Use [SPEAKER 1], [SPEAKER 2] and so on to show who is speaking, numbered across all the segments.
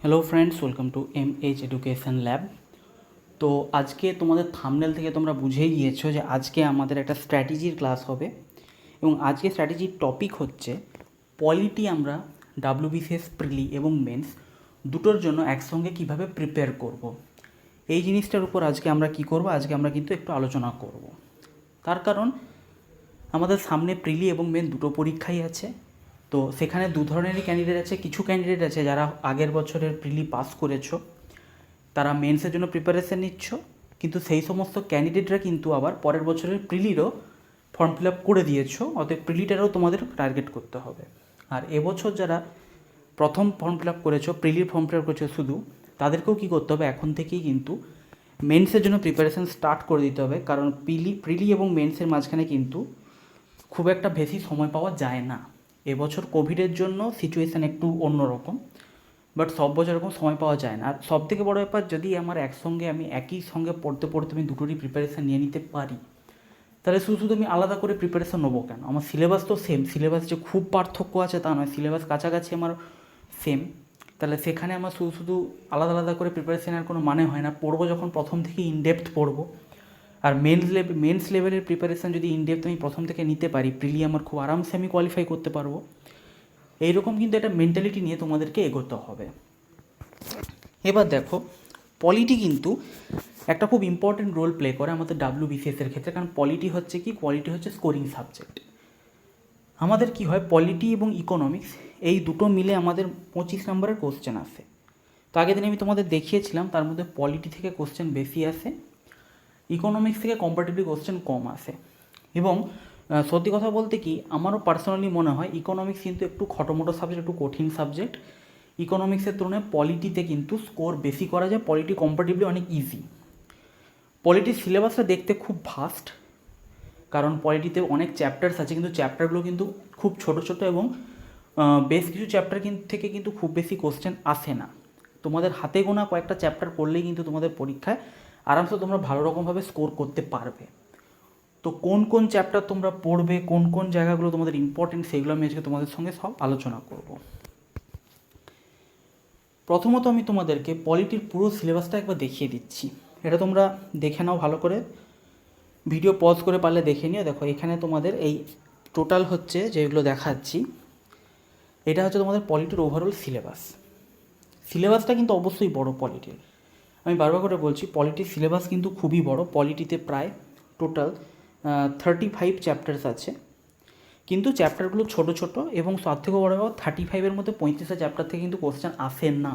[SPEAKER 1] Hello friends, welcome to MH education lab. তো আজকে তোমাদের থাম্বনেল থেকে তোমরা বুঝেই গিয়েছো যে আজকে আমাদের একটা স্ট্র্যাটেজির ক্লাস হবে এবং আজকে স্ট্র্যাটেজির টপিক হচ্ছে পলিটি আমরা ডাব্লিউবিসিএস প্রিলি এবং মেন্স দুটোর জন্য একসঙ্গে কিভাবে প্রিপেয়ার করব। এই জিনিসটার উপর আজকে আমরা কি করব, আজকে আমরা কিন্তু একটু আলোচনা করব। তার কারণ আমাদের সামনে প্রিলি এবং মেন দুটো পরীক্ষাই আছে। তো সেখানে দু ধরনেরই ক্যান্ডিডেট আছে। কিছু ক্যান্ডিডেট আছে যারা আগের বছরের প্রিলি পাস করেছো, তারা মেন্সের জন্য প্রিপারেশান নিচ্ছ, কিন্তু সেই সমস্ত ক্যান্ডিডেটরা কিন্তু আবার পরের বছরের প্রিলিরও ফর্ম ফিল আপ করে দিয়েছো, অতএব প্রিলিটারও তোমাদের টার্গেট করতে হবে। আর এবছর যারা প্রথম ফর্ম ফিল আপ করেছো, প্রিলির ফর্ম ফিল আপ করেছো শুধু, তাদেরকেও কী করতে হবে, এখন থেকেই কিন্তু মেন্সের জন্য প্রিপারেশান স্টার্ট করে দিতে হবে। কারণ প্রিলি এবং মেন্সের মাঝখানে কিন্তু খুব একটা বেশি সময় পাওয়া যায় না। এবছর কোভিডের জন্য সিচুয়েশান একটু অন্যরকম, বাট সব বছর এরকম সময় পাওয়া যায় না। আর সব থেকে বড়ো ব্যাপার, যদি আমার আমি একই সঙ্গে পড়তে পড়তে আমি দুটোরই প্রিপারেশান নিয়ে নিতে পারি, তাহলে শুধু শুধু আমি আলাদা করে প্রিপারেশান নেবো কেন? আমার সিলেবাস তো সেম, সিলেবাস যে খুব পার্থক্য আছে তা নয়, সিলেবাস কাছাকাছি আমার সেম। তাহলে সেখানে আমার শুধু শুধু আলাদা আলাদা করে প্রিপারেশানের কোনো মানে হয় না। পড়বো যখন প্রথম থেকে ইনডেপথ পড়বো। আর মেন্স লেভেলের প্রিপারেশান যদি ইনডেপথ আমি প্রথম থেকে নিতে পারি, প্রিলি আমার খুব আরামসে আমি কোয়ালিফাই করতে পারবো। এইরকম কিন্তু একটা মেন্টালিটি নিয়ে তোমাদেরকে এগোতে হবে। এবার দেখো, পলিটি কিন্তু একটা খুব ইম্পর্টেন্ট রোল প্লে করে আমাদের ডাব্লিউবিসিএসের ক্ষেত্রে। কারণ পলিটি হচ্ছে কি, কোয়ালিটি হচ্ছে স্কোরিং সাবজেক্ট। আমাদের কি হয়, পলিটি এবং ইকোনমিক্স এই দুটো মিলে আমাদের 25 নম্বরের কোশ্চেন আসে। তো আগের দিন আমি তোমাদের দেখিয়েছিলাম, তার মধ্যে পলিটি থেকে কোশ্চেন বেশি আসে, ইকোনমিক্স থেকে কম্পারেটিভলি কোশ্চেন কম আসে। এবং সত্যি কথা বলতে কি, আমারও পার্সোনালি মনে হয় ইকোনমিক্স কিন্তু একটু খটোমটো সাবজেক্ট, একটু কঠিন সাবজেক্ট। ইকোনমিক্সের তুলনায় পলিটিতে কিন্তু স্কোর বেশি করা যায়, পলিটি কম্পারেটিভলি অনেক ইজি। পলিটির সিলেবাসটা দেখতে খুব ভাস্ট, কারণ পলিটিতে অনেক চ্যাপ্টার্স আছে, কিন্তু চ্যাপ্টারগুলো কিন্তু খুব ছোট ছোট এবং বেশ কিছু চ্যাপ্টার থেকে কিন্তু খুব বেশি কোশ্চেন আসে না। তোমাদের হাতে গোনা কয়েকটা চ্যাপ্টার পড়লেই কিন্তু তোমাদের পরীক্ষায় আরামসে তোমরা ভালো রকমভাবে স্কোর করতে পারবে। তো কোন কোন চ্যাপ্টার তোমরা পড়বে, কোন কোন জায়গাগুলো তোমাদের ইম্পর্টেন্ট, সেগুলো আমি আজকে তোমাদের সঙ্গে সব আলোচনা করব। প্রথমত আমি তোমাদেরকে পলিটির পুরো সিলেবাসটা একবার দেখিয়ে দিচ্ছি। এটা তোমরা দেখে নাও ভালো করে, ভিডিও পজ করে পারলে দেখে নিও। দেখো এখানে তোমাদের এই টোটাল হচ্ছে যেগুলো দেখাচ্ছি, এটা হচ্ছে তোমাদের পলিটির ওভারঅল সিলেবাস। সিলেবাসটা কিন্তু অবশ্যই বড় পলিটির, আমি বারবার করে বলছি, পলিটির সিলেবাস কিন্তু খুবই বড়। পলিটিতে প্রায় টোটাল 35 চ্যাপ্টার্স আছে, কিন্তু চ্যাপ্টারগুলো ছোট ছোট এবং তার থেকেও বড় ব্যাপার, 35-এর মধ্যে 35টা চ্যাপ্টার থেকে কিন্তু কোশ্চেন আসে না।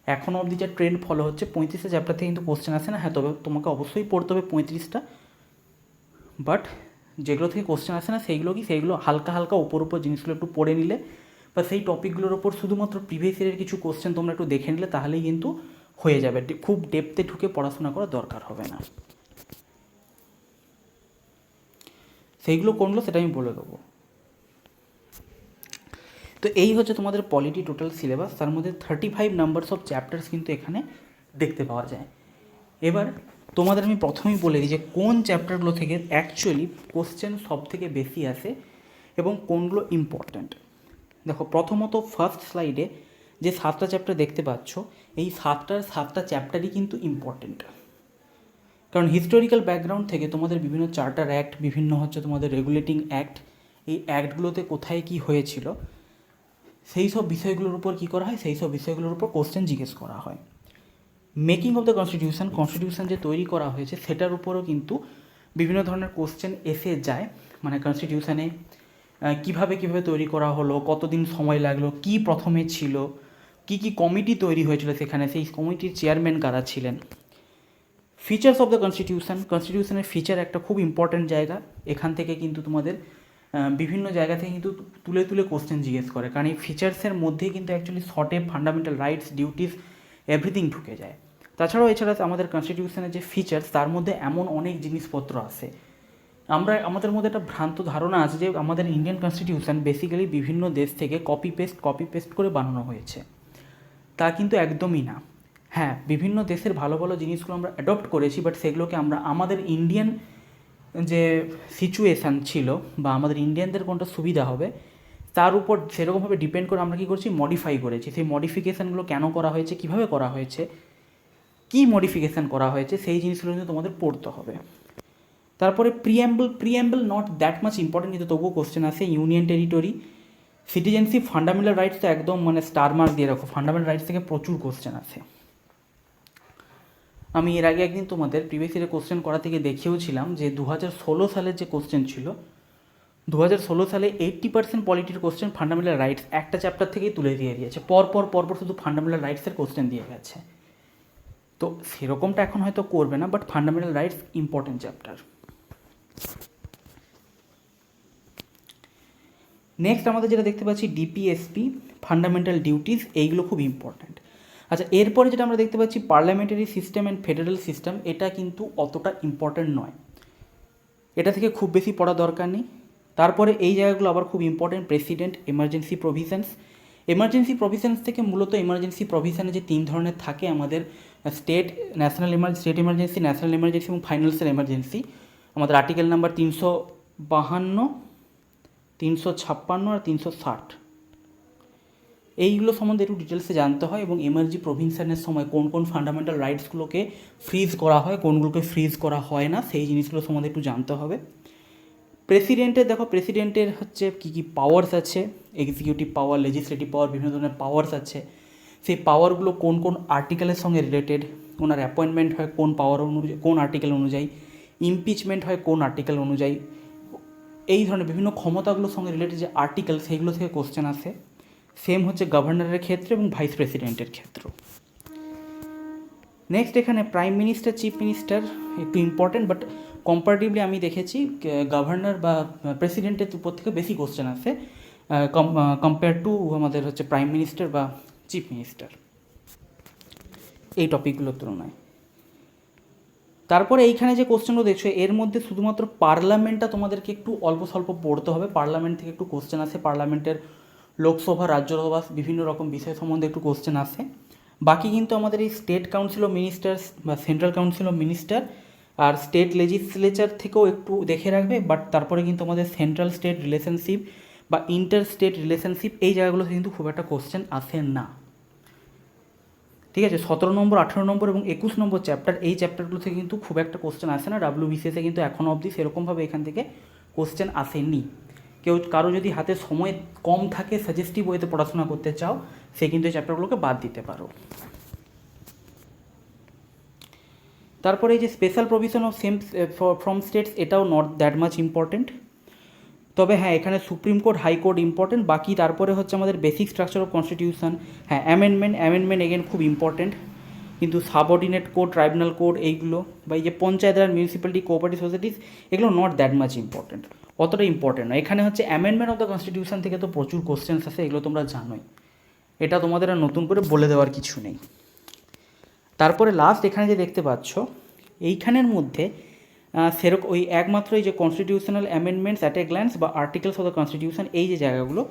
[SPEAKER 1] এখনও অবধি যে ট্রেন্ড ফলো হচ্ছে, 35টা চ্যাপ্টার থেকে কিন্তু কোশ্চেন আসে না। হ্যাঁ, তবে তোমাকে অবশ্যই পড়তে হবে 35টা, বাট যেগুলো থেকে কোশ্চেন আসে না সেইগুলো হালকা হালকা উপর জিনিসগুলো একটু পড়ে নিলে, বা সেই টপিকগুলোর ওপর শুধুমাত্র প্রিভিয়াস ইয়ারের কিছু কোশ্চেন তোমরা একটু দেখে নিলে, তাহলেই কিন্তু হয়ে যাবে। খুব ডেপথে ঢুকে পড়াশোনা করার দরকার হবে না। সেইগুলো কোনগুলো সেটা আমি বলে দেবো। তো এই হচ্ছে তোমাদের পলিটি টোটাল সিলেবাস, তার মধ্যে 35 নাম্বারস অফ চ্যাপ্টার্স কিন্তু এখানে দেখতে পাওয়া যায়। এবার তোমাদের আমি প্রথমেই বলে দিই যে কোন চ্যাপ্টারগুলো থেকে অ্যাকচুয়ালি কোশ্চেন সব থেকে বেশি আসে এবং কোনগুলো ইম্পর্ট্যান্ট। দেখো, প্রথমত ফার্স্ট স্লাইডে যে 7টা চ্যাপ্টার দেখতে পাচ্ছ, এই 7টা চ্যাপ্টারই কিন্তু ইম্পর্ট্যান্ট। কারণ হিস্টোরিক্যাল ব্যাকগ্রাউন্ড থেকে তোমাদের বিভিন্ন চার্টার অ্যাক্ট, বিভিন্ন হচ্ছে তোমাদের রেগুলেটিং অ্যাক্ট, এই অ্যাক্টগুলোতে কোথায় কী হয়েছিল সেই সব বিষয়গুলোর উপর কী করা হয়, সেই সব বিষয়গুলোর উপর কোশ্চেন জিজ্ঞেস করা হয়। মেকিং অফ দ্য কনস্টিটিউশন যে তৈরি করা হয়েছে সেটার উপরও কিন্তু বিভিন্ন ধরনের কোশ্চেন এসে যায়। মানে কনস্টিটিউশনে কীভাবে তৈরি করা হলো, কতদিন সময় লাগলো, কি প্রথমে ছিল, কি কমিটি তৈরি হয়েছিল সেখানে, সেই কমিটির চেয়ারম্যান কারা ছিলেন। ফিচার্স অফ দ্য কনস্টিটিউশনের ফিচার একটা খুব ইম্পর্ট্যান্ট জায়গা। এখান থেকে কিন্তু তোমাদের বিভিন্ন জায়গা থেকে কিন্তু তুলে তুলে কোশ্চেন জিজ্ঞেস করে, কারণ এই ফিচার্সের মধ্যেই কিন্তু অ্যাকচুয়ালি শর্টে ফান্ডামেন্টাল রাইটস, ডিউটিস, এভরিথিং ঢুকে যায়। এছাড়া আমাদের কনস্টিটিউশনের যে ফিচার্স, তার মধ্যে এমন অনেক জিনিসপত্র আছে, আমাদের মধ্যে একটা ভ্রান্ত ধারণা আছে যে আমাদের ইন্ডিয়ান কনস্টিটিউশন বেসিক্যালি বিভিন্ন দেশ থেকে কপি পেস্ট করে বানানো হয়েছে। তা কিন্তু একদমই না। হ্যাঁ, বিভিন্ন দেশের ভালো ভালো জিনিসগুলো আমরা অ্যাডপ্ট করেছি, বাট সেগুলোকে আমরা আমাদের ইন্ডিয়ান যে সিচুয়েশান ছিল বা আমাদের ইন্ডিয়ানদের কোনটা সুবিধা হবে তার উপর সেরকমভাবে ডিপেন্ড করে আমরা কী করছি, মডিফাই করেছি। সেই মডিফিকেশানগুলো কেন করা হয়েছে, কীভাবে করা হয়েছে, কী মডিফিকেশান করা হয়েছে, সেই জিনিসগুলো কিন্তু তোমাদের পড়তে হবে। তারপরে preamble not that much important, কিন্তু তবুও কোশ্চেন আসে। Union territory, citizenship, fundamental rights তো একদম মানে স্টার মার্ক দিয়ে রাখো, ফান্ডামেন্টাল রাইটস থেকে প্রচুর কোশ্চেন আসে। আমি এর আগে একদিন তোমাদের প্রিভিয়াস ইয়ারে কোশ্চেন করা থেকে দেখিয়েওছিলাম যে 2016 সালের যে কোশ্চেন ছিল, 2016 সালে 80% পলিটির কোশ্চেন ফান্ডামেন্টাল রাইটস একটা চ্যাপ্টার থেকেই তুলে দিয়ে দিয়েছে, পরপর শুধু ফান্ডামেন্টাল রাইটসের কোশ্চেন দিয়ে গেছে। তো সেরকমটা এখন হয়তো করবে না, but fundamental rights important chapter. Next আমাদের যেটা দেখতে পাচ্ছি ডিপিএসপি, ফান্ডামেন্টাল ডিউটিস, এইগুলো খুব ইম্পর্ট্যান্ট। আচ্ছা, এরপরে যেটা আমরা দেখতে পাচ্ছি parliamentary system and federal system, এটা কিন্তু অতটা ইম্পর্ট্যান্ট নয়, এটা থেকে খুব বেশি পড়া দরকার নেই। তারপরে এই জায়গাগুলো আবার খুব important, president, emergency provisions. Emergency provisions থেকে মূলত এমার্জেন্সি প্রভিশনে যে 3 ধরনের থাকে আমাদের, স্টেট এমার্জেন্সি, ন্যাশনাল এমার্জেন্সি এবং ফাইন্যান্সিয়াল এমার্জেন্সি। আমাদের আর্টিকেল নাম্বার 352, 356 আর 360, এইগুলো সম্বন্ধে একটু ডিটেলসে জানতে হয়। এবং এমার্জি প্রভিশনের সময় কোন কোন ফান্ডামেন্টাল রাইটসগুলোকে ফ্রিজ করা হয়, কোনগুলোকে ফ্রিজ করা হয় না, সেই জিনিসগুলো সম্বন্ধে একটু জানতে হবে। প্রেসিডেন্টের দেখো, প্রেসিডেন্টের হচ্ছে কী কী পাওয়ার্স আছে, এক্সিকিউটিভ পাওয়ার, লেজিসলেটিভ পাওয়ার, বিভিন্ন ধরনের পাওয়ার্স আছে। সেই পাওয়ারগুলো কোন কোন আর্টিকেলের সঙ্গে রিলেটেড, ওনার অ্যাপয়েন্টমেন্ট হয় কোন পাওয়ার অনুযায়ী, কোন আর্টিকেল অনুযায়ী, ইমপিচমেন্ট হয় কোন আর্টিকেল অনুযায়ী, এই ধরনের বিভিন্ন ক্ষমতাগুলোর সঙ্গে রিলেটেড যে আর্টিকেল, সেইগুলো থেকে কোশ্চেন আসে। সেম হচ্ছে গভর্নরের ক্ষেত্রে এবং ভাইস প্রেসিডেন্টের ক্ষেত্রেও। নেক্সট এখানে প্রাইম মিনিস্টার, চিফ মিনিস্টার একটু ইম্পর্টেন্ট, বাট কম্পারেটিভলি আমি দেখেছি গভর্নর বা প্রেসিডেন্টের উপর থেকে বেশি কোশ্চেন আসে কম্পেয়ার টু আমাদের হচ্ছে প্রাইম মিনিস্টার বা চিফ মিনিস্টার, এই টপিকগুলোর তুলনায়। তারপরে এইখানে যে কোশ্চেনগুলো দেখছো, এর মধ্যে শুধুমাত্র পার্লামেন্টটা তোমাদেরকে একটু অল্প স্বল্প পড়তে হবে। পার্লামেন্ট থেকে একটু কোশ্চেন আসে, পার্লামেন্টের লোকসভা, রাজ্যসভা, বিভিন্ন রকম বিষয় সম্বন্ধে একটু কোশ্চেন আসে। বাকি কিন্তু আমাদের এই স্টেট কাউন্সিল অফ মিনিস্টার্স বা সেন্ট্রাল কাউন্সিল অফ মিনিস্টার আর স্টেট লেজিসলেচার থেকেও একটু দেখে রাখবে। বাট তারপরে কিন্তু আমাদের সেন্ট্রাল স্টেট রিলেশনশিপ বা ইন্টার স্টেট রিলেশনশিপ, এই জায়গাগুলো কিন্তু খুব একটা কোশ্চেন আসে না। ঠিক আছে, 17 নম্বর, 18 নম্বর এবং 21 নম্বর চ্যাপ্টার, এই চ্যাপ্টারগুলো থেকে কিন্তু খুব একটা কোশ্চেন আসে না। WBCSে কিন্তু এখনও অবধি সেরকমভাবে এখান থেকে কোশ্চেন আসেনি। কারো যদি হাতে সময় কম থাকে, সাজেস্টিভ ওয়েতে পড়াশোনা করতে চাও, সে কিন্তু এই চ্যাপ্টারগুলোকে বাদ দিতে পারো। তারপরে এই যে special provision of same from states, এটাও নট দ্যাট মাচ ইম্পর্টেন্ট। তবে হ্যাঁ, এখানে সুপ্রিম কোর্ট, হাইকোর্ট ইম্পর্টেন্ট। বাকি তারপরে হচ্ছে আমাদের বেসিক স্ট্রাকচার অফ কনস্টিটিউশন, হ্যাঁ অ্যামেন্ডমেন্ট এগেন খুব ইম্পর্টেন্ট। কিন্তু সাবঅর্ডিনেট কোড, ট্রাইব্যুনাল কোড, এইগুলো বা এই যে পঞ্চায়েত রাজ, মিউনিসিপ্যালিটি, কোঅপারেটিভ সোসাইটিস, এগুলো নট দ্যাট মাচ ইম্পর্টেন্ট, অতটা ইম্পর্টেন্ট নয়। এখানে হচ্ছে অ্যামেন্ডমেন্ট অফ দ্য কনস্টিটিউশন থেকে তো প্রচুর কোশ্চেন্স আছে, এগুলো তোমরা জানোই, এটা তোমাদের আর নতুন করে বলে দেওয়ার কিছু নেই। তারপরে লাস্ট এখানে যে দেখতে পাচ্ছ, এইখানের মধ্যে সেরকম ওই একমাত্র এই যে constitutional amendments at a glance বা আর্টিকেলস অফ দ্য কনস্টিটিউশন, এই যে জায়গাগুলো,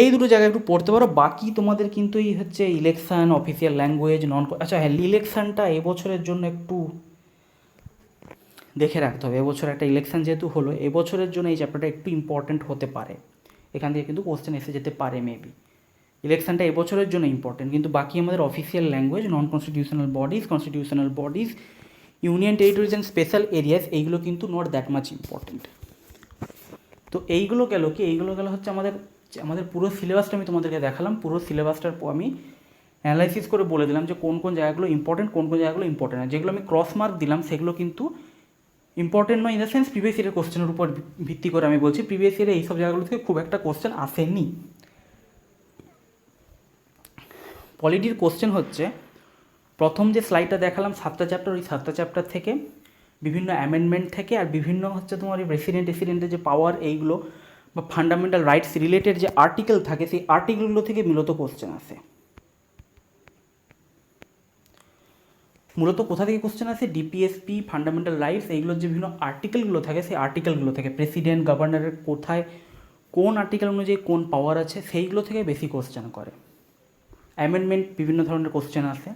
[SPEAKER 1] এই দুটো জায়গায় একটু পড়তে পারো। বাকি তোমাদের কিন্তু এই হচ্ছে ইলেকশান, অফিসিয়াল ল্যাঙ্গুয়েজ, আচ্ছা হ্যাঁ, ইলেকশানটা এবছরের জন্য একটু দেখে রাখতে হবে। এবছর একটা ইলেকশান যেহেতু হলো, এবছরের জন্য এই চ্যাপ্টারটা একটু ইম্পর্টেন্ট হতে পারে, এখান থেকে কিন্তু কোশ্চেন এসে যেতে পারে মেবি। ইলেকশানটা এবছরের জন্য ইম্পর্টেন্ট, কিন্তু বাকি আমাদের official language, non constitutional bodies, union territories and special areas, এইগুলো কিন্তু নট দ্যাট মাচ ইম্পর্টেন্ট। তো এইগুলো গেল হচ্ছে আমাদের পুরো সিলেবাসটা আমি তোমাদেরকে দেখালাম। পুরো সিলেবাসটার আমি অ্যানালাইসিস করে বলে দিলাম যে কোন কোন জায়গাগুলো ইম্পর্টেন্ট, কোন কোন জায়গাগুলো ইম্পর্টেন্ট না। যেগুলো আমি ক্রস মার্ক দিলাম সেগুলো কিন্তু ইম্পর্টেন্ট নয়, ইন দ্য সেন্স প্রিভিয়াস ইয়ারের কোশ্চেনের উপর ভিত্তি করে আমি বলছি, প্রিভিয়াস ইয়ারে এইসব জায়গাগুলো থেকে খুব একটা কোশ্চেন আসেনি। পলিটির কোশ্চেন হচ্ছে, প্রথম যে স্লাইডটা দেখালাম 7টা চ্যাপ্টার, ওই 7টা চ্যাপ্টার থেকে, বিভিন্ন অ্যামেন্ডমেন্ট থেকে, আর বিভিন্ন হচ্ছে তোমার এই প্রেসিডেন্টের যে পাওয়ার, এইগুলো বা ফান্ডামেন্টাল রাইটস রিলেটেড যে আর্টিকেল থাকে, সেই আর্টিকেলগুলো থেকে মূলত কোশ্চেন আসে। মূলত কোথা থেকে কোশ্চেন আসে? ডিপিএসপি, ফান্ডামেন্টাল রাইটস, এইগুলোর যে বিভিন্ন আর্টিকেলগুলো থাকে, সেই আর্টিকেলগুলো থেকে, প্রেসিডেন্ট, গভর্নরের কোথায় কোন আর্টিকেল অনুযায়ী কোন পাওয়ার আছে, সেইগুলো থেকে বেশি কোশ্চেন করে। অ্যামেন্ডমেন্ট, বিভিন্ন ধরনের কোশ্চেন আসে,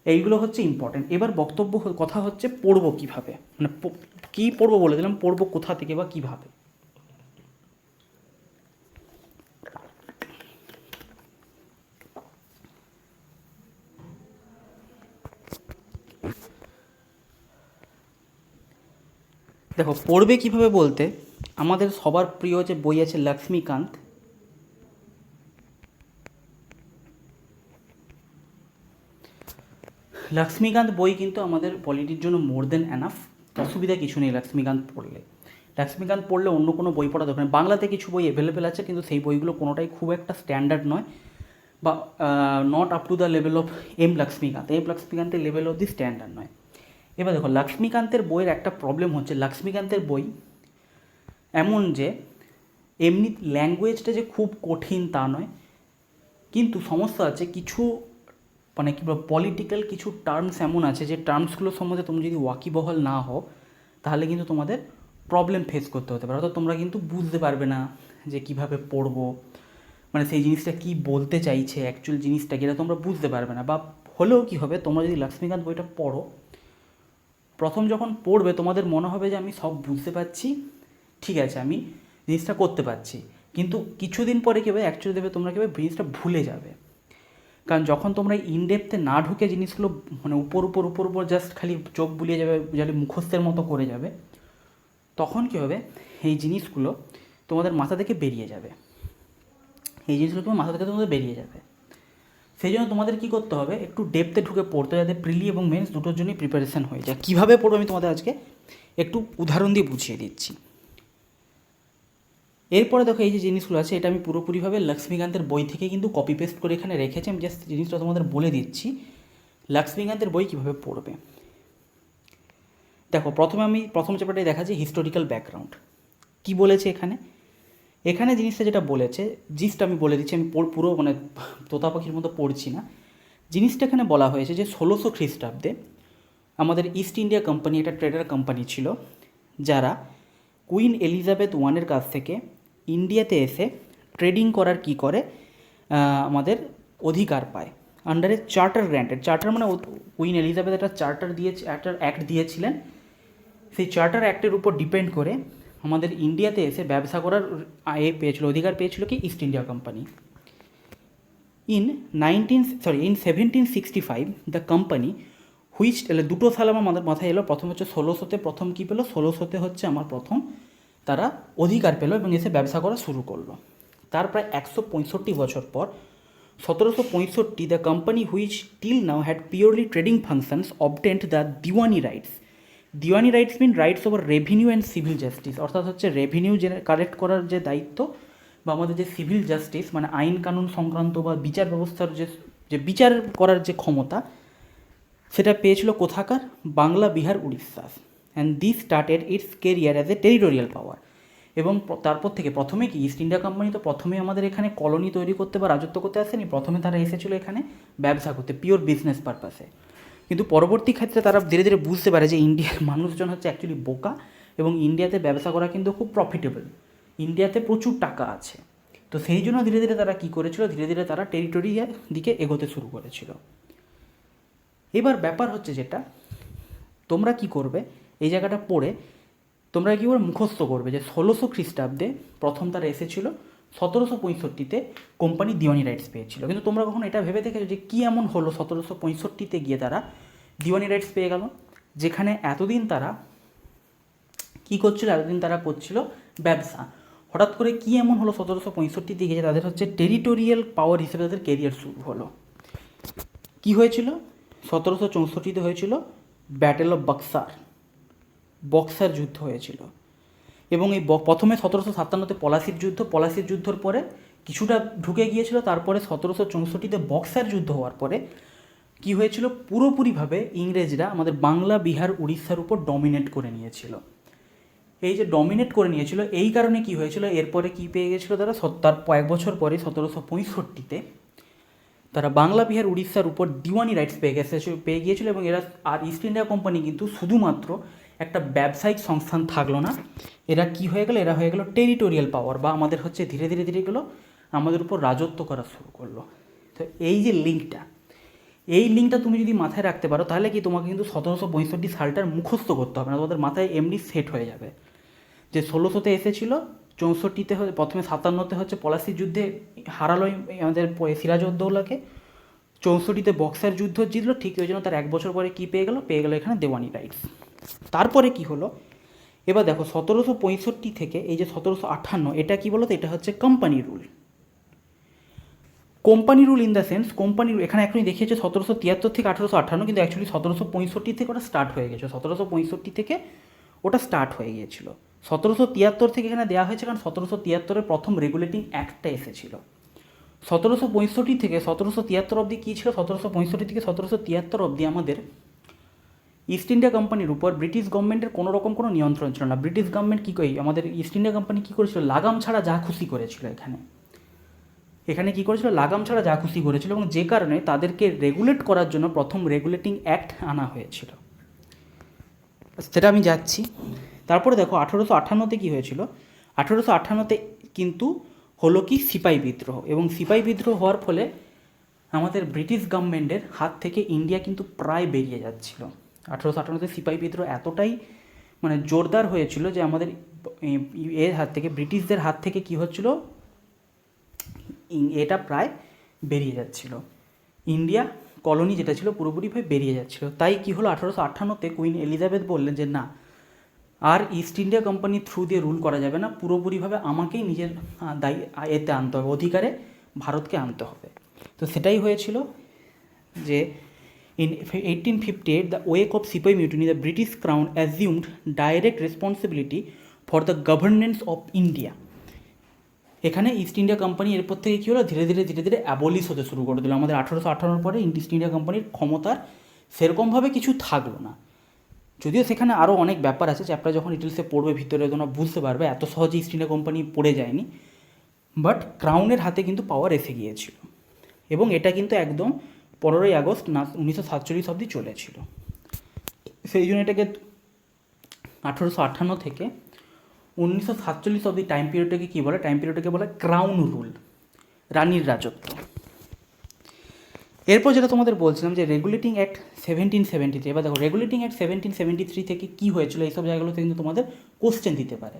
[SPEAKER 1] এইগুলো হচ্ছে ইম্পর্টেন্ট। এবার কথা হচ্ছে পড়বো কীভাবে, মানে কী পড়বো বলে দিলাম, পড়বো কোথা থেকে বা কীভাবে। দেখো পড়বে কীভাবে বলতে, আমাদের সবার প্রিয় যে বই আছে লক্ষ্মীকান্ত, লক্ষ্মীকান্ত বই কিন্তু আমাদের পলিটির জন্য মোর দেন অ্যানাফ। অসুবিধা কিছু নেই লক্ষ্মীকান্ত পড়লে। লক্ষ্মীকান্ত পড়লে অন্য কোনো বই পড়া দরকার নেই। বাংলাতে কিছু বই অ্যাভেলেবেল আছে, কিন্তু সেই বইগুলো কোনোটাই খুব একটা স্ট্যান্ডার্ড নয়, বা not up to the level of Laxmikanth. লক্ষ্মীকান্তের লেভেল অফ দি স্ট্যান্ডার্ড নয়। এবার দেখো লক্ষ্মীকান্তের বইয়ের একটা প্রবলেম হচ্ছে, লক্ষ্মীকান্তের বই এমন যে এমনি ল্যাঙ্গুয়েজটা যে খুব কঠিন তা নয়, কিন্তু সমস্যা আছে কিছু, মানে কী বলবো, পলিটিক্যাল কিছু টার্মস এমন আছে যে টার্মসগুলো সম্বন্ধে তুমি যদি ওয়াকিবহাল না হও তাহলে কিন্তু তোমাদের প্রবলেম ফেস করতে হতে পারে। অর্থাৎ তোমরা কিন্তু বুঝতে পারবে না যে কীভাবে পড়বো, মানে সেই জিনিসটা কী বলতে চাইছে, অ্যাকচুয়াল জিনিসটা কি, এটা তোমরা বুঝতে পারবে না। বা হলেও কী হবে, তোমরা যদি লক্ষ্মীকান্ত বইটা পড়ো, প্রথম যখন পড়বে তোমাদের মনে হবে যে আমি সব বুঝতে পারছি, ঠিক আছে আমি জিনিসটা করতে পারছি, কিন্তু কিছুদিন পরে কী হবে, অ্যাকচুয়ালি দেবে তোমরা কী হবে জিনিসটা ভুলে যাবে। কারণ যখন তোমরা ইনডেপথে না ঢুকে জিনিসগুলো মানে উপর উপর জাস্ট খালি চোখ বুলিয়ে যাবে, যাতে মুখস্থের মতো করে যাবে, তখন কী হবে, এই জিনিসগুলো তোমাদের মাথা থেকে বেরিয়ে যাবে। এই জিনিসগুলো তোমার মাথা থেকে তোমাদের বেরিয়ে যাবে। সেই জন্য তোমাদের কী করতে হবে, একটু ডেপথে ঢুকে পড়তে, যাতে প্রিলি এবং মেন্স দুটোর জন্যই প্রিপারেশান হয়ে যায়। কীভাবে পড়বো আমি তোমাদের আজকে একটু উদাহরণ দিয়ে বুঝিয়ে দিচ্ছি। এরপরে দেখো এই যে জিনিসগুলো আছে, এটা আমি পুরোপুরিভাবে লক্ষ্মীকান্তের বই থেকে কিন্তু কপি পেস্ট করে এখানে রেখেছি। আমি জাস্ট জিনিসটা তোমাদের বলে দিচ্ছি লক্ষ্মীকান্তের বই কীভাবে পড়বে। দেখো প্রথমে আমি প্রথম চ্যাপ্টারটাই দেখাচ্ছি হিস্টোরিক্যাল ব্যাকগ্রাউন্ড। কী বলেছে এখানে, এখানে জিনিসটা যেটা বলেছে, জিনিসটা আমি বলে দিচ্ছি, আমি পুরো মানে তোতা পাখির মতো পড়ছি না। জিনিসটা এখানে বলা হয়েছে যে 1600 খ্রিস্টাব্দে আমাদের ইস্ট ইন্ডিয়া কোম্পানি, একটা ট্রেডার কোম্পানি ছিল, যারা কুইন এলিজাবেথ ওয়ানের কাছ থেকে ইন্ডিয়াতে এসে ট্রেডিং করার কী করে আমাদের অধিকার পায় আন্ডারে চার্টার গ্র্যান্টেড। চার্টার মানে কুইন এলিজাবেথ একটা চার্টার দিয়েছে, একটা অ্যাক্ট দিয়েছিলেন, সেই চার্টার অ্যাক্টের উপর ডিপেন্ড করে আমাদের ইন্ডিয়াতে এসে ব্যবসা করার পেয়েছিল, অধিকার পেয়েছিল কি east India Company. In 1765 the company which, এলে দুটো সাল আমার মাথায় এলো। প্রথম হচ্ছে 1600-তে প্রথম কী পেলো, 1600-তে হচ্ছে আমার প্রথম তারা অধিকার পেলো এবং এসে ব্যবসা করা শুরু করলো। তার প্রায় 165 বছর পর 1765 the company which till now had purely trading functions obtained the diwani rights. Diwani rights mean rights over revenue and civil justice, অর্থাৎ হচ্ছে রেভিনিউ যে কালেক্ট করার যে দায়িত্ব, বা আমাদের যে সিভিল জাস্টিস মানে আইন কানুন সংক্রান্ত বা বিচার ব্যবস্থার যে বিচার করার যে ক্ষমতা, সেটা পেয়েছিল কোথাকার, Bangla, Bihar, Orissa. And this started its career as a territorial power. এবং তারপর থেকে প্রথমে কি ইস্ট ইন্ডিয়া কোম্পানি তো প্রথমে আমাদের এখানে কলোনি তৈরি করতে বা রাজত্ব করতে আসেনি, প্রথমে তারা এসেছিলো এখানে ব্যবসা করতে, পিওর বিজনেস পারপাসে। কিন্তু পরবর্তী ক্ষেত্রে তারা ধীরে ধীরে বুঝতে পারে যে ইন্ডিয়ার মানুষজন হচ্ছে অ্যাকচুয়ালি বোকা, এবং ইন্ডিয়াতে ব্যবসা করা কিন্তু খুব প্রফিটেবল, ইন্ডিয়াতে প্রচুর টাকা আছে। তো সেই জন্য ধীরে ধীরে তারা কী করেছিল, ধীরে ধীরে তারা টেরিটোরিয়ার দিকে এগোতে শুরু করেছিল। এবার ব্যাপার হচ্ছে যেটা, তোমরা কি করবে, এই জায়গাটা পড়ে তোমরা কী করে মুখস্থ করবে যে 1600 খ্রিস্টাব্দে প্রথম তারা এসেছিলো, 1765-তে কোম্পানি দিওয়ানি রাইটস পেয়েছিল। কিন্তু তোমরা কখনো এটা ভেবে দেখেছো যে কী এমন হলো 1765-তে গিয়ে তারা দিওয়ানি রাইটস পেয়ে গেল, যেখানে এতদিন তারা কী করছিল, এতদিন তারা করছিল ব্যবসা। হঠাৎ করে কী এমন হলো 1765-তে গিয়ে তাদের হচ্ছে টেরিটোরিয়াল পাওয়ার হিসেবে তাদের কেরিয়ার শুরু হলো। কী হয়েছিল, 1764-তে হয়েছিল ব্যাটেল অফ বক্সার যুদ্ধ হয়েছিল। এবং এই প্রথমে 1757-তে পলাশির যুদ্ধর পরে কিছুটা ঢুকে গিয়েছিল, তারপরে 1764-তে বক্সার যুদ্ধ হওয়ার পরে কি হয়েছিল, পুরোপুরিভাবে ইংরেজরা আমাদের বাংলা, বিহার, উড়িষ্যার উপর ডমিনেট করে নিয়েছিল। এই যে ডমিনেট করে নিয়েছিল, এই কারণে কি হয়েছিল, এরপরে কি পেয়ে গেছিলো তারা, তার কয়েক বছর পরে 1765-তে তারা বাংলা, বিহার, উড়িষ্যার উপর দিওয়ানি রাইটস পেয়ে গিয়েছিল। এবং এরা আর ইস্ট ইন্ডিয়া কোম্পানি কিন্তু শুধুমাত্র একটা ব্যবসায়িক সংস্থান থাকলো না, এরা কি হয়ে গেলো, এরা হয়ে গেলো টেরিটোরিয়াল পাওয়ার, বা আমাদের হচ্ছে ধীরে ধীরে ধীরে গেলো আমাদের উপর রাজত্ব করা শুরু করলো। তো এই যে লিঙ্কটা তুমি যদি মাথায় রাখতে পারো, তাহলে কি তোমাকে কিন্তু 1765 সালটার মুখস্থ করতে হবে না, তোমাদের মাথায় এমনি সেট হয়ে যাবে যে 1600-তে এসেছিল, 64-তে প্রথমে 57-তে হচ্ছে পলাশির যুদ্ধে হারালো আমাদের সিরাজউদ্দৌলাকে, 64-তে বক্সার যুদ্ধ জিতলো, ঠিক ওই জন্য তার এক বছর পরে কী পেয়ে গেল এখানে দেওয়ানি রাইটস। তারপরে কি হলো, এবার দেখো 1765 থেকে এই যে 1758, এটা কি বলো তো, এটা হচ্ছে company rule. Company rule in the sense, company এখানে এখনই দেখিয়েছে 1773 থেকে 1858, কিন্তু অ্যাকচুয়ালি 1765 থেকে ওটা স্টার্ট হয়ে গেছে। 1765 থেকে ওটা স্টার্ট হয়ে গিয়েছিল। 1773 থেকে এখানে দেওয়া হয়েছে, কারণ 1773 প্রথম রেগুলেটিং অ্যাক্টটা এসেছিল। 1765 থেকে 1773 অবধি কী ছিল, 1765 থেকে 1773 অবধি আমাদের ইস্ট ইন্ডিয়া কোম্পানির উপর ব্রিটিশ গভর্নমেন্টের কোনো রকম কোনো নিয়ন্ত্রণ ছিল না। ব্রিটিশ গভর্নমেন্ট কী করে, আমাদের ইস্ট ইন্ডিয়া কোম্পানি কী করেছিল, লাগাম ছাড়া যা খুশি করেছিল। এখানে কী করেছিল, লাগাম ছাড়া যা খুশি করেছিল, এবং যে কারণে তাদেরকে রেগুলেট করার জন্য প্রথম রেগুলেটিং অ্যাক্ট আনা হয়েছিল। সেটা আমি যাচ্ছি। তারপরে দেখো 1858-তে কী হয়েছিল, 1858-তে কিন্তু হলো কি সিপাহী বিদ্রোহ, এবং সিপাহী বিদ্রোহ হওয়ার ফলে আমাদের ব্রিটিশ গভর্নমেন্টের হাত থেকে ইন্ডিয়া কিন্তু প্রায় বেরিয়ে যাচ্ছিল। 1858-তে সিপাহী বিদ্রোহ এতটাই মানে জোরদার হয়েছিল যে আমাদের এর হাত থেকে, ব্রিটিশদের হাত থেকে কী হচ্ছিল, এটা প্রায় বেরিয়ে যাচ্ছিল। ইন্ডিয়া কলোনি যেটা ছিল পুরোপুরিভাবে বেরিয়ে যাচ্ছিল। তাই কী হলো, 1858-তে কুইন এলিজাবেথ বললেন যে না, আর ইস্ট ইন্ডিয়া কোম্পানির থ্রু দিয়ে রুল করা যাবে না, পুরোপুরিভাবে আমাকেই নিজের এতে আনতে হবে, অধিকারে ভারতকে আনতে হবে। তো সেটাই হয়েছিল যে ইন 1858 দ্য ওয়েক অফ সিপাহি mutiny the British crown assumed direct responsibility for the governance of India. এখানে ইস্ট ইন্ডিয়া কোম্পানি এরপর থেকে কী হলো, ধীরে ধীরে অ্যাবলিশ হতে শুরু করে দিল। আমাদের 1858 পরে ইস্ট ইন্ডিয়া কোম্পানির ক্ষমতার সেরকমভাবে কিছু থাকলো না। যদিও সেখানে আরও অনেক ব্যাপার আছে, চ্যাপ্টার যখন ডিটেলসে পড়বে ভিতরে তোমরা বুঝতে পারবে, এত সহজে ইস্ট ইন্ডিয়া কোম্পানি পড়ে যায়নি, বাট ক্রাউনের হাতে কিন্তু পাওয়ার এসে গিয়েছিল। এবং এটা কিন্তু একদম 15ই আগস্ট 1947 অবধি চলেছিল। সেই জন্য এটাকে 1858 থেকে 1947 অবধি টাইম পিরিয়ডটাকে কী বলে, টাইম পিরিয়ডটাকে বলে ক্রাউন রুল, রানীর রাজত্ব। এরপর যেটা তোমাদের বলছিলাম যে রেগুলেটিং অ্যাক্ট 1773, এবার দেখো রেগুলেটিং অ্যাক্ট 1773 থেকে কী হয়েছিল, এইসব জায়গাগুলোতে কিন্তু তোমাদের কোশ্চেন দিতে পারে।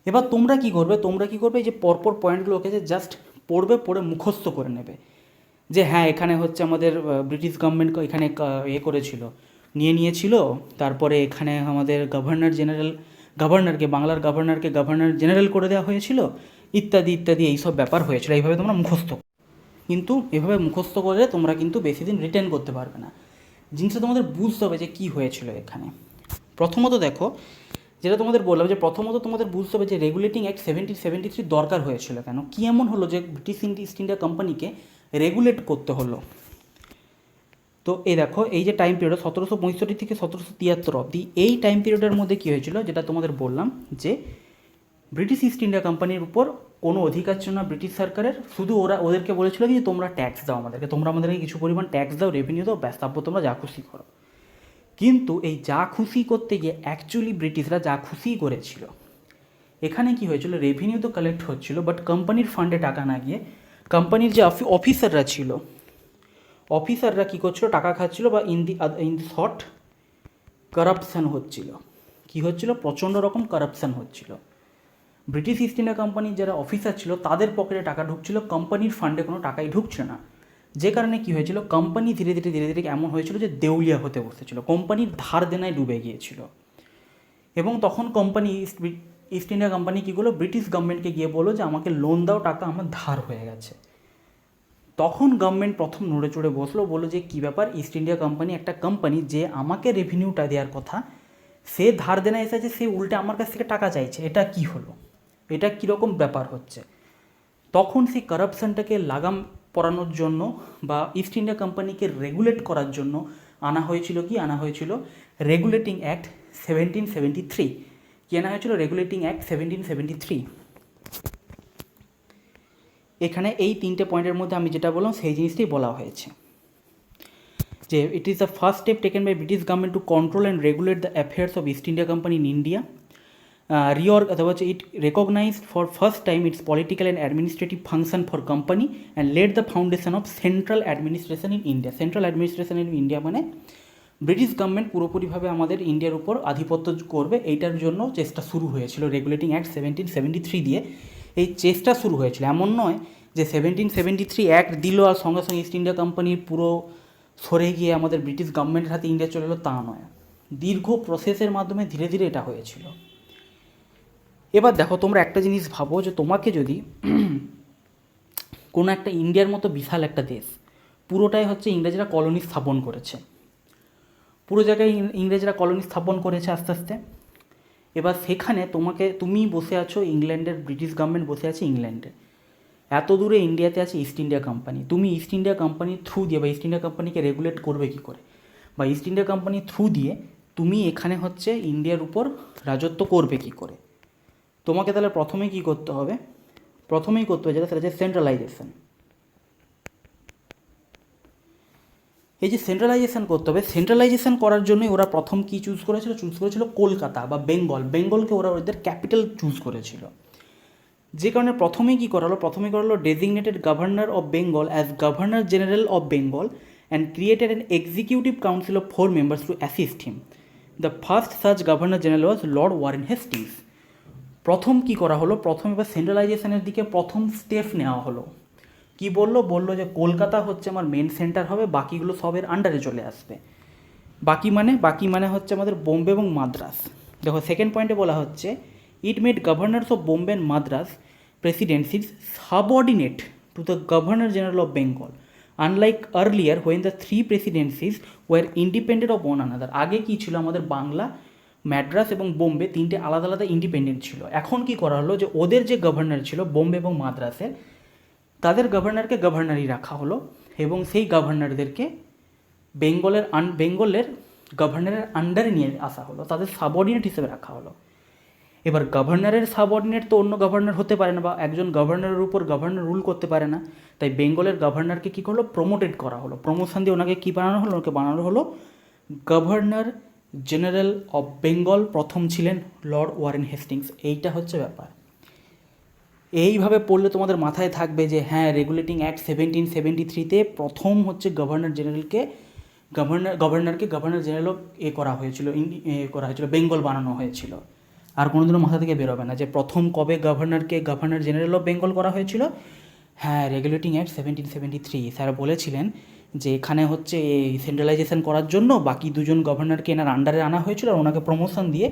[SPEAKER 1] এবার তোমরা কী করবে, এই যে পরপর পয়েন্টগুলোকে যে জাস্ট পড়বে, পড়ে মুখস্থ করে নেবে যে হ্যাঁ এখানে হচ্ছে আমাদের ব্রিটিশ গভর্নমেন্ট এখানে করেছিল, নিয়েছিল। তারপরে এখানে আমাদের গভর্নরকে, বাংলার গভর্নরকে গভর্নর জেনারেল করে দেওয়া হয়েছিল, ইত্যাদি ইত্যাদি এইসব ব্যাপার হয়েছিল। এইভাবে তোমরা মুখস্থ, কিন্তু এভাবে মুখস্থ করলে তোমরা কিন্তু বেশি দিন রিটেন করতে পারবে না। জিনিসটা তোমাদের বুঝতে হবে যে কী হয়েছিল এখানে। প্রথমত দেখো, যেটা তোমাদের বললাম যে প্রথমত তোমাদের বুঝতে হবে যে রেগুলেটিং অ্যাক্ট 1773 দরকার হয়েছিল কেন, কী এমন হলো যে ব্রিটিশ ইস্ট ইন্ডিয়া কোম্পানিকে রেগুলেট করতে হলো। তো এই দেখো, এই যে টাইম পিরিয়ড 1765 থেকে 1773 অবধি, এই টাইম পিরিয়ডের মধ্যে কী হয়েছিল, যেটা তোমাদের বললাম যে ব্রিটিশ ইস্ট ইন্ডিয়া কোম্পানির উপর কোনো অধিকার ছিল না ব্রিটিশ সরকারের, শুধু ওদেরকে বলেছিল কি যে তোমরা ট্যাক্স দাও আমাদেরকে কিছু পরিমাণ ট্যাক্স দাও, রেভিনিউ দাও, ব্যাস, তারপর তোমরা যা খুশি করো। কিন্তু এই যা খুশি করতে গিয়ে অ্যাকচুয়ালি ব্রিটিশরা যা খুশি করেছিল। এখানে কি হয়েছিল, রেভিনিউ তো কালেক্ট হচ্ছিল, বাট কোম্পানির ফান্ডে টাকা না গিয়ে কোম্পানির যে অফিসাররা ছিল, অফিসাররা কী করছিল, টাকা খাচ্ছিল, বা ইন দি শর্ট কারাপশান হচ্ছিল। কী হচ্ছিল, প্রচণ্ড রকম কারাপশান হচ্ছিল। ব্রিটিশ ইস্ট ইন্ডিয়া কোম্পানির যারা অফিসার ছিল তাদের পকেটে টাকা ঢুকছিল, কোম্পানির ফান্ডে কোনো টাকাই ঢুকছিল না। যে কারণে কী হয়েছিল, কোম্পানি ধীরে ধীরে এমন হয়েছিল যে দেউলিয়া হতে বসেছিল, কোম্পানির ধার দেনায় ডুবে গিয়েছিল। এবং তখন ইস্ট ইন্ডিয়া কোম্পানি কী করলো, ব্রিটিশ গভর্নমেন্টকে গিয়ে বললো যে আমাকে লোন দাও, টাকা আমার ধার হয়ে গেছে। তখন গভর্নমেন্ট প্রথম নড়ে চড়ে বললো যে কী ব্যাপার, ইস্ট ইন্ডিয়া কোম্পানি একটা কোম্পানি, যে আমাকে রেভিনিউটা দেওয়ার কথা সে ধার দেনা এসেছে, সে উল্টে আমার কাছ থেকে টাকা চাইছে, এটা কি হলো, এটা কীরকম ব্যাপার হচ্ছে। তখন সেই কারাপশানটাকে লাগাম পরানোর জন্য বা ইস্ট ইন্ডিয়া কোম্পানিকে রেগুলেট করার জন্য আনা হয়েছিল রেগুলেটিং অ্যাক্ট 1773। কি আনা হয়েছিল, রেগুলেটিং অ্যাক্ট 1773। এখানে এই 3টে পয়েন্টের মধ্যে আমি যেটা বললাম সেই জিনিসটাই বলা হয়েছে যে it is the first step taken by British government to control and regulate the affairs of East India Company in India. অথবা হচ্ছে it recognized for first time its political and administrative function for company and led the foundation of central administration in India. Central administration in India মানে British government পুরোপুরিভাবে আমাদের ইন্ডিয়ার উপর আধিপত্য করবে, এইটার জন্য চেষ্টা শুরু হয়েছিল রেগুলেটিং অ্যাক্ট 1773 দিয়ে। এই চেষ্টা শুরু হয়েছিল, এমন নয় যে 1773 অ্যাক্ট দিল আর সঙ্গে সঙ্গে ইস্ট ইন্ডিয়া কোম্পানির পুরো সরে গিয়ে আমাদের ব্রিটিশ গভর্নমেন্টের হাতে ইন্ডিয়া চলে এলো, তা নয়। দীর্ঘ প্রসেসের মাধ্যমে ধীরে ধীরে এটা হয়েছিল। এবার দেখো তোমরা একটা জিনিস ভাবো যে তোমাকে যদি কোনো একটা ইন্ডিয়ার মতো বিশাল একটা দেশ, পুরোটাই হচ্ছে ইংরেজরা কলোনি স্থাপন করেছে, পুরো জায়গায় ইংরেজরা কলোনি স্থাপন করেছে আস্তে আস্তে। এবার সেখানে তুমি বসে আছো ইংল্যান্ডের, ব্রিটিশ গভর্নমেন্ট বসে আছে ইংল্যান্ডে, এত দূরে ইন্ডিয়াতে আছে ইস্ট ইন্ডিয়া কোম্পানি। তুমি ইস্ট ইন্ডিয়া কোম্পানির থ্রু দিয়ে বা ইস্ট ইন্ডিয়া কোম্পানিকে রেগুলেট করবে কী করে, বা ইস্ট ইন্ডিয়া কোম্পানির থ্রু দিয়ে তুমি এখানে হচ্ছে ইন্ডিয়ার উপর রাজত্ব করবে কী করে? তোমাকে তাহলে প্রথমেই কী করতে হবে, প্রথমেই করতে হবে যেটা, সেটা হচ্ছে সেন্ট্রালাইজেশন। এই যে সেন্ট্রালাইজেশন করতে হবে, সেন্ট্রালাইজেশন করার জন্যই ওরা প্রথম কী চুজ করেছিল কলকাতা বা বেঙ্গলকে ওরা ওদের ক্যাপিটাল চুজ করেছিল। যে কারণে প্রথমেই কী করা হলো designated governor of Bengal as governor general of Bengal and created an executive council of 4 members two assist him. The first such governor general was Lord Warren Hastings. প্রথম কী করা হলো, প্রথম এবার সেন্ট্রালাইজেশনের দিকে প্রথম স্টেপ নেওয়া হলো। কি বললো যে কলকাতা হচ্ছে আমার মেন সেন্টার হবে, বাকিগুলো সবের আন্ডারে চলে আসবে। বাকি মানে হচ্ছে আমাদের বোম্বে এবং মাদ্রাস। দেখো সেকেন্ড পয়েন্টে বলা হচ্ছে it made governors of Bombay and Madras presidencies subordinate to the governor general of Bengal, unlike earlier when the 3 presidencies were independent of one another. আগে কী ছিল, আমাদের বাংলা, ম্যাড্রাস এবং বোম্বে তিনটে আলাদা আলাদা ইন্ডিপেন্ডেন্ট ছিল। এখন কি করা হলো যে ওদের যে গভর্নর ছিল বোম্বে এবং মাদ্রাসের, তাদের গভর্নরকে গভর্নরই রাখা হলো এবং সেই গভর্নরদেরকে বেঙ্গলের গভর্নরের আন্ডারে নিয়ে আসা হলো, তাদের সাবঅর্ডিনেট হিসেবে রাখা হলো। এবার গভর্নরের সাবঅর্ডিনেট তো অন্য গভর্নর হতে পারে না, বা একজন গভর্নরের উপর গভর্নর রুল করতে পারে না। তাই বেঙ্গলের গভর্নরকে কী করলো, প্রমোটেড করা হলো। প্রমোশন দিয়ে ওনাকে কী বানানো হলো, ওনাকে বানানো হলো গভর্নর জেনারেল অফ বেঙ্গল। প্রথম ছিলেন লর্ড ওয়ারেন হেস্টিংস। এইটা হচ্ছে ব্যাপার। এইভাবে পড়লে তোমাদের মাথায় থাকবে যে হ্যাঁ, রেগুলেটিং অ্যাক্ট 1773-তে প্রথম হচ্ছে গভর্নর জেনারেল করা হয়েছিল, বেঙ্গল বানানো হয়েছিল। আর কোনোদিনও মাথা থেকে বেরোবে না যে প্রথম কবে গভর্নর জেনারেল অফ বেঙ্গল করা হয়েছিল। হ্যাঁ, রেগুলেটিং অ্যাক্ট 1773। স্যার বলেছিলেন যে এখানে হচ্ছে এই সেন্ট্রালাইজেশন করার জন্য বাকি দুজন গভর্নরকে এনার আন্ডারে আনা হয়েছিল আর ওনাকে প্রমোশন দিয়ে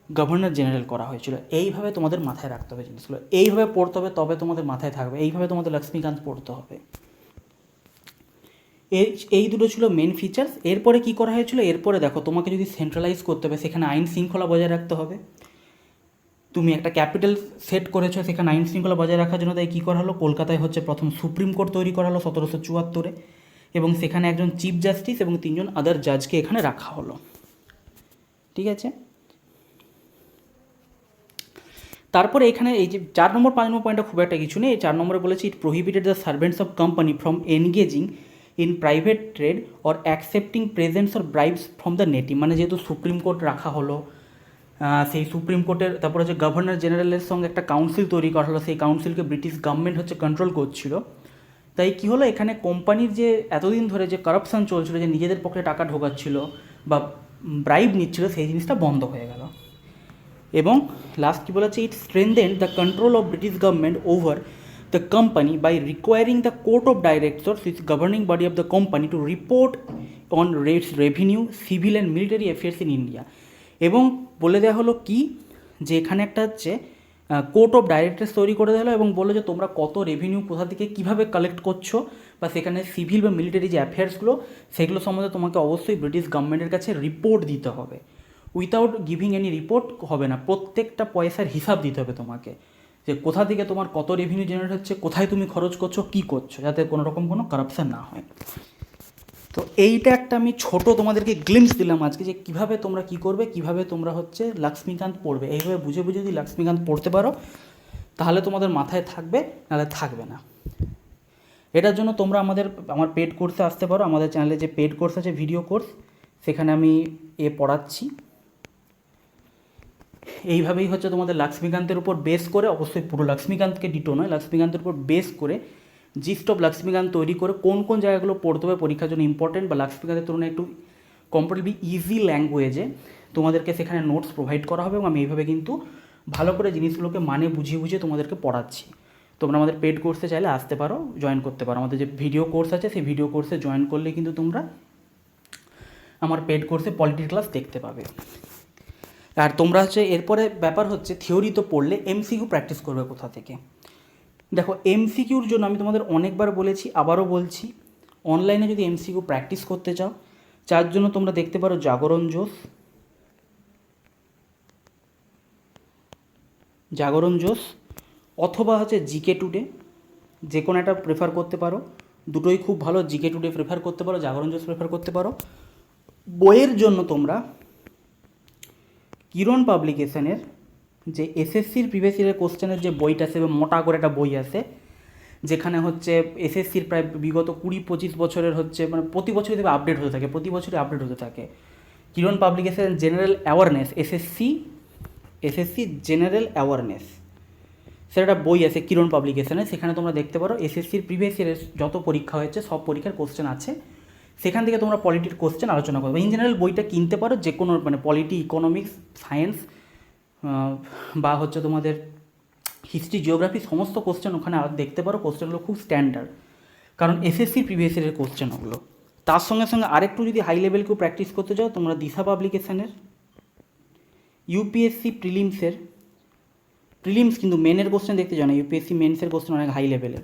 [SPEAKER 1] গভর্নর জেনারেল করা হয়েছিল। এইভাবে তোমাদের মাথায় রাখতে হবে জিনিসগুলো, এইভাবে পড়তে হবে, তবে তোমাদের মাথায় থাকবে। এইভাবে তোমাদের লক্ষ্মীকান্ত পড়তে হবে। এই দুটো ছিল মেন ফিচার্স। এরপরে কি করা হয়েছিল, এরপরে দেখো তোমাকে যদি সেন্ট্রালাইজ করতে হবে সেখানে আইন শৃঙ্খলা বজায় রাখতে হবে। তুমি একটা ক্যাপিটাল সেট করেছো, সেখানে আইন শৃঙ্খলা বজায় রাখার জন্য তাই কী করা হলো, কলকাতায় হচ্ছে প্রথম সুপ্রিম কোর্ট তৈরি করা হলো 1774-এ, এবং সেখানে একজন চিফ জাস্টিস এবং 3 জন আদার জাজকে এখানে রাখা হলো। ঠিক আছে, তারপরে এখানে এই যে 4 নম্বর 5 নম্বর পয়েন্টটা খুব একটা কিছু নেই। 4 নম্বরে বলেছে it prohibited the servants of company from engaging in private trade or accepting presents or bribes from the native. মানে যেহেতু সুপ্রিম কোর্ট রাখা হলো, সেই সুপ্রিম কোর্টের তারপরে হচ্ছে গভর্নর জেনারেলের সঙ্গে একটা কাউন্সিল তৈরি করা হলো, সেই কাউন্সিলকে ব্রিটিশ গভর্নমেন্ট হচ্ছে কন্ট্রোল করছিল। তাই কী হলো, এখানে কোম্পানির যে এতদিন ধরে যে কারাপশান চলছিল, যে নিজেদের পক্ষে টাকা ঢোকাচ্ছিল বা ব্রাইব নিচ্ছিল, সেই জিনিসটা বন্ধ হয়ে গেল। এবং লাস্ট কী বলেছে, it strengthened the control of British government over the company by requiring the court of directors with governing body of the company to report on rates revenue, civil and military affairs in India. এবং বলে দেওয়া হলো কি, যে এখানে একটা হচ্ছে court of directors তৈরি করে দেওয়া হলো এবং বললো যে তোমরা কত রেভিনিউ কোথা থেকে কীভাবে কালেক্ট করছো, বা সেখানে সিভিল বা মিলিটারি যে অ্যাফেয়ার্সগুলো সেগুলো সম্বন্ধে তোমাকে অবশ্যই ব্রিটিশ গভর্নমেন্টের কাছে রিপোর্ট দিতে হবে। উইথাউট গিভিং এনি রিপোর্ট হবে না, প্রত্যেকটা পয়সার হিসাব দিতে হবে তোমাকে, যে কোথা থেকে তোমার কত রেভিনিউ জেনারেট হচ্ছে, কোথায় তুমি খরচ করছো, কী করছো, যাতে কোনো রকম কোনো কারাপশান না হয়। তো এইটা একটা আমি ছোট তোমাদেরকে গ্লিম্পস দিলাম আজকে, যে কীভাবে তোমরা কী করবে, কীভাবে তোমরা হচ্ছে লক্ষ্মীকান্ত পড়বে। এইভাবে বুঝে বুঝে যদি লক্ষ্মীকান্ত পড়তে পারো তাহলে তোমাদের মাথায় থাকবে, নাহলে থাকবে না। এটার জন্য তোমরা আমার পেড কোর্সে আসতে পারো। আমাদের চ্যানেলে যে পেড কোর্স আছে, ভিডিও কোর্স, সেখানে আমি পড়াচ্ছি। এইভাবেই হচ্ছে তোমাদের লক্ষ্মীকান্তের উপর বেস করে, অবশ্যই পুরো লক্ষ্মীকান্তকে ডিটো নয়, লক্ষ্মীকান্তের উপর বেস করে জিস্ট অফ লক্ষ্মীকান্ত তৈরি করে কোন কোন জায়গাগুলো পড়তে হবে পরীক্ষার জন্য ইম্পর্টেন্ট, বা লক্ষ্মীকান্তের তুলনায় একটু কম্পারেটিভলি ইজি ল্যাঙ্গুয়েজে তোমাদেরকে সেখানে নোটস প্রোভাইড করা হবে। এবং আমি এইভাবে কিন্তু ভালো করে জিনিসগুলোকে মানে বুঝিয়ে বুঝিয়ে তোমাদেরকে পড়াচ্ছি। তোমরা আমাদের পেড কোর্সে চাইলে আসতে পারো, জয়েন করতে পারো। আমাদের যে ভিডিও কোর্স আছে, সেই ভিডিও কোর্সে জয়েন করলে কিন্তু তোমরা আমার পেড কোর্সে পলিটি ক্লাস দেখতে পাবে। আর তোমরা হচ্ছে এরপরে ব্যাপার হচ্ছে থিওরি তো পড়লে এমসিকিউ প্র্যাকটিস করবে কোথা থেকে। দেখো এমসিকিউর জন্য আমি তোমাদের অনেকবার বলেছি, আবারও বলছি, অনলাইনে যদি এমসিকিউ প্র্যাকটিস করতে চাও, যার জন্য তোমরা দেখতে পারো জাগরণ জোস অথবা হচ্ছে জিকে টুডে, যে কোনো একটা প্রেফার করতে পারো, দুটোই খুব ভালো। জিকে টুডে প্রেফার করতে পারো, জাগরণ জোস প্রেফার করতে পারো। বইয়ের জন্য তোমরা কিরণ পাবলিকেশনের যে এসএসসির প্রিভিয়াস ইয়ারের কোশ্চেনের যে বইটা আছে, মোটা করে একটা বই আছে, যেখানে হচ্ছে এসএসসির প্রায় বিগত 20-25 বছরের হচ্ছে মানে প্রতি বছরই দেখবে আপডেট হতে থাকে, প্রতি বছরই আপডেট হতে থাকে। Kiran publication general awareness, SSC general awareness, সেটা একটা বই আছে কিরণ পাবলিকেশনে। সেখানে তোমরা দেখতে পারো এসএসসির প্রিভিয়াস ইয়ারের যত পরীক্ষা হয়েছে সব পরীক্ষার কোশ্চেন আছে, সেখান থেকে তোমরা পলিটির কোশ্চেন আলোচনা করবে। ইন জেনারেল বইটা কিনতে পারো, যে কোনো মানে পলিটি, ইকোনমিক্স, সায়েন্স বা হচ্ছে তোমাদের হিস্ট্রি, জিওগ্রাফি, সমস্ত কোশ্চেন ওখানে দেখতে পারো। কোশ্চেনগুলো খুব স্ট্যান্ডার্ড, কারণ এসএসসির প্রিভিয়াস ইয়ারের কোশ্চেন ওগুলো। তার সঙ্গে সঙ্গে আরেকটু যদি হাই লেভেল কেউ প্র্যাকটিস করতে চাও, তোমরা দিশা পাবলিকেশনের ইউপিএসসি প্রিলিমস কিন্তু মেনের কোশ্চেন দেখতে যাও না, ইউপিএসসি মেন্সের কোশ্চেন অনেক হাই লেভেলের।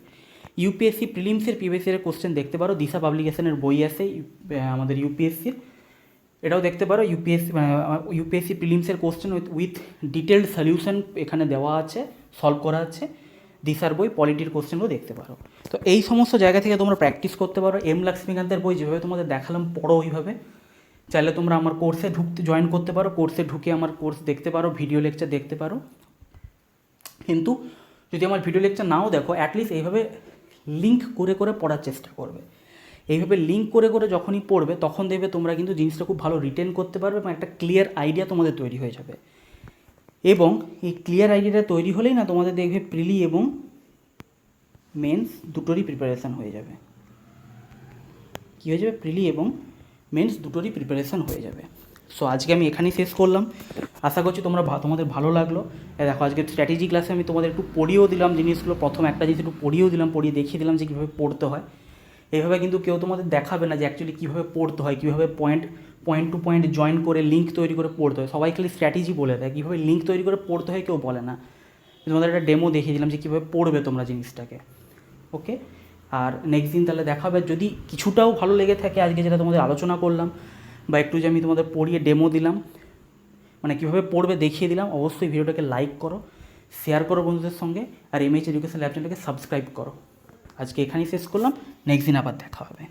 [SPEAKER 1] ইউপিএসসি প্রিলিমসের প্রিভিয়াস ইয়ারের কোশ্চেন দেখতে পারো, দিশা পাবলিকেশনের বই আছে আমাদের ইউপিএসসির, এটাও দেখতে পারো। ইউপিএসসি প্রিলিমসের কোশ্চেন উইথ ডিটেলড সলিউশন এখানে দেওয়া আছে, সলভ করা আছে। দিশার বই, পলিটির কোশ্চেনও দেখতে পারো। তো এই সমস্ত জায়গা থেকে তোমরা প্র্যাকটিস করতে পারো। এম লক্ষ্মীকান্তের বই যেভাবে তোমাদের দেখালাম পড়ো ওইভাবে। চাইলে তোমরা আমার কোর্সে জয়েন করতে পারো, কোর্সে ঢুকে আমার কোর্স দেখতে পারো, ভিডিও লেকচার দেখতে পারো। কিন্তু যদি আমার ভিডিও লেকচার নাও দেখো, অ্যাটলিস্ট এইভাবে লিঙ্ক করে করে পড়ার চেষ্টা করবে। এইভাবে লিঙ্ক করে করে যখনই পড়বে, তখন দেখবে তোমরা কিন্তু জিনিসটা খুব ভালো রিটেন করতে পারবে এবং একটা ক্লিয়ার আইডিয়া তোমাদের তৈরি হয়ে যাবে। এবং এই ক্লিয়ার আইডিয়াটা তৈরি হলেই না তোমাদের দেখবে প্রিলি এবং মেন্স দুটোরই প্রিপারেশান হয়ে যাবে। কী হয়ে যাবে? প্রিলি এবং মেন্স দুটোরই প্রিপারেশান হয়ে যাবে। সো আজকে আমি এখানেই শেষ করলাম। আশা করছি তোমাদের ভালো লাগলো। দেখো আজকে স্ট্র্যাটেজি ক্লাসে আমি তোমাদের একটু পড়িয়েও দিলাম জিনিসগুলো, প্রথম একটা জিনিস একটু পড়িয়ে দেখিয়ে দিলাম যে কীভাবে পড়তে হয়। এইভাবে কিন্তু কেউ তোমাদের দেখাবে না যে অ্যাকচুয়ালি কীভাবে পড়তে হয়, কীভাবে পয়েন্ট টু পয়েন্ট জয়েন করে লিঙ্ক তৈরি করে পড়তে হয়। সবাই খালি স্ট্র্যাটেজি বলে দেয়, কীভাবে লিঙ্ক তৈরি করে পড়তে হয় কেউ বলে না। তোমাদের একটা ডেমো দেখিয়ে দিলাম যে কীভাবে পড়বে তোমরা জিনিসটাকে। ওকে, আর নেক্সট দিন তাহলে দেখা হবে। যদি কিছুটাও ভালো লেগে থাকে আজকে যেটা তোমাদের আলোচনা করলাম, বা একটু যে আমি তোমাদের পড়িয়ে ডেমো দিলাম, মানে কীভাবে পড়বে দেখিয়ে দিলাম, অবশ্যই ভিডিওটাকে লাইক করো, শেয়ার করো বন্ধুদের সঙ্গে, আর এমএইচ এডুকেশন ল্যাব চ্যানেলটাকে সাবস্ক্রাইব করো। আজকে এখানেই শেষ করলাম, নেক্সট দিন আবার দেখা হবে।